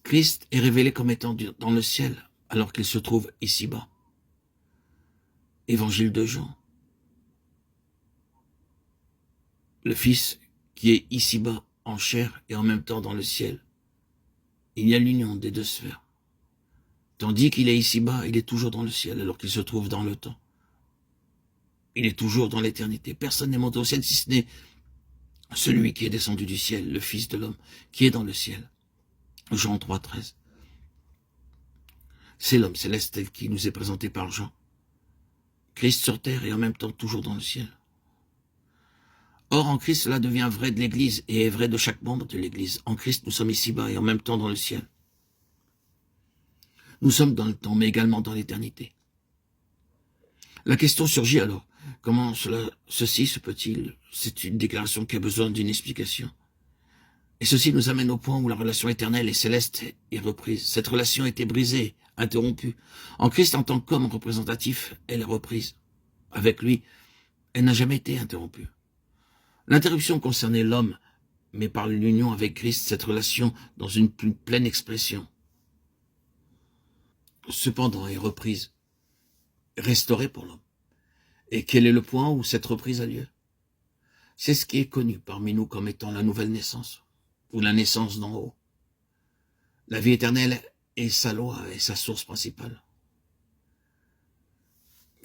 Christ est révélé comme étant dans le ciel, alors qu'il se trouve ici-bas. Évangile de Jean. Le Fils qui est ici-bas en chair et en même temps dans le ciel. Il y a l'union des deux sphères. Tandis qu'il est ici-bas, il est toujours dans le ciel, alors qu'il se trouve dans le temps. Il est toujours dans l'éternité. Personne n'est monté au ciel si ce n'est celui qui est descendu du ciel, le Fils de l'homme, qui est dans le ciel. Jean 3, 13. C'est l'homme céleste tel qui nous est présenté par Jean. Christ sur terre et en même temps toujours dans le ciel. Or, en Christ, cela devient vrai de l'Église et est vrai de chaque membre de l'Église. En Christ, nous sommes ici-bas et en même temps dans le ciel. Nous sommes dans le temps, mais également dans l'éternité. La question surgit alors. Comment ceci se peut-il? C'est une déclaration qui a besoin d'une explication. Et ceci nous amène au point où la relation éternelle et céleste est reprise. Cette relation était brisée, interrompue. En Christ, en tant qu'homme représentatif, elle est reprise. Avec lui, elle n'a jamais été interrompue. L'interruption concernait l'homme, mais par l'union avec Christ, cette relation dans une plus pleine expression. Cependant, est reprise, restaurée pour l'homme. Et quel est le point où cette reprise a lieu? C'est ce qui est connu parmi nous comme étant la nouvelle naissance, ou la naissance d'en haut. La vie éternelle est sa loi et sa source principale.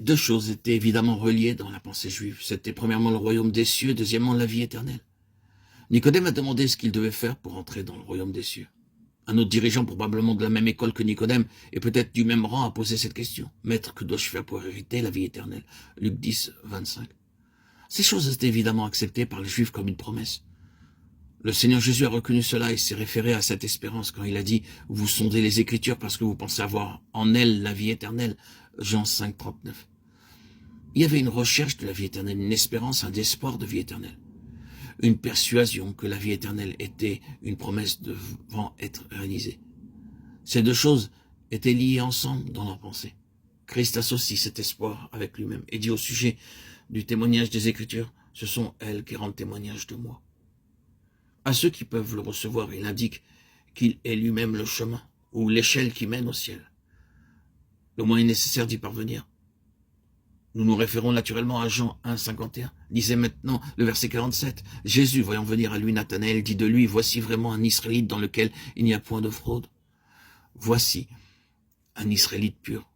Deux choses étaient évidemment reliées dans la pensée juive. C'était premièrement le royaume des cieux, deuxièmement la vie éternelle. Nicodème a demandé ce qu'il devait faire pour entrer dans le royaume des cieux. Un autre dirigeant, probablement de la même école que Nicodème, et peut-être du même rang, a posé cette question. « Maître, que dois-je faire pour hériter la vie éternelle ?» Luc 10, 25. Ces choses étaient évidemment acceptées par les Juifs comme une promesse. Le Seigneur Jésus a reconnu cela et s'est référé à cette espérance quand il a dit « Vous sondez les Écritures parce que vous pensez avoir en elles la vie éternelle. » Jean 5, 39. Il y avait une recherche de la vie éternelle, une espérance, un espoir de vie éternelle. Une persuasion que la vie éternelle était une promesse devant être réalisée. Ces deux choses étaient liées ensemble dans leur pensée. Christ associe cet espoir avec lui-même et dit au sujet du témoignage des Écritures, ce sont elles qui rendent témoignage de moi. À ceux qui peuvent le recevoir, il indique qu'il est lui-même le chemin ou l'échelle qui mène au ciel. Le moyen nécessaire d'y parvenir. Nous nous référons naturellement à Jean 1, 51. Lisez maintenant le verset 47. Jésus, voyant venir à lui Nathanaël, dit de lui, voici vraiment un Israélite dans lequel il n'y a point de fraude. Voici un Israélite pur.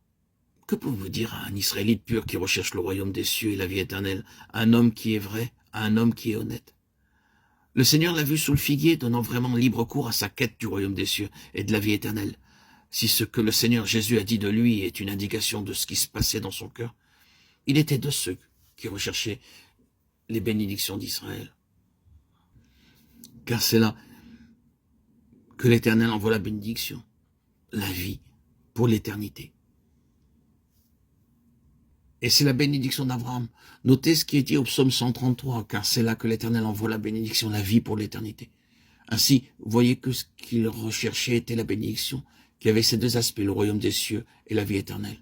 Que pouvez-vous dire à un Israélite pur qui recherche le royaume des cieux et la vie éternelle, à un homme qui est vrai, à un homme qui est honnête? Le Seigneur l'a vu sous le figuier, donnant vraiment libre cours à sa quête du royaume des cieux et de la vie éternelle. Si ce que le Seigneur Jésus a dit de lui est une indication de ce qui se passait dans son cœur, il était de ceux qui recherchaient les bénédictions d'Israël. Car c'est là que l'Éternel envoie la bénédiction, la vie pour l'éternité. Et c'est la bénédiction d'Abraham. Notez ce qui est dit au psaume 133, car c'est là que l'Éternel envoie la bénédiction, la vie pour l'éternité. Ainsi, vous voyez que ce qu'il recherchait était la bénédiction, qui avait ces deux aspects, le royaume des cieux et la vie éternelle.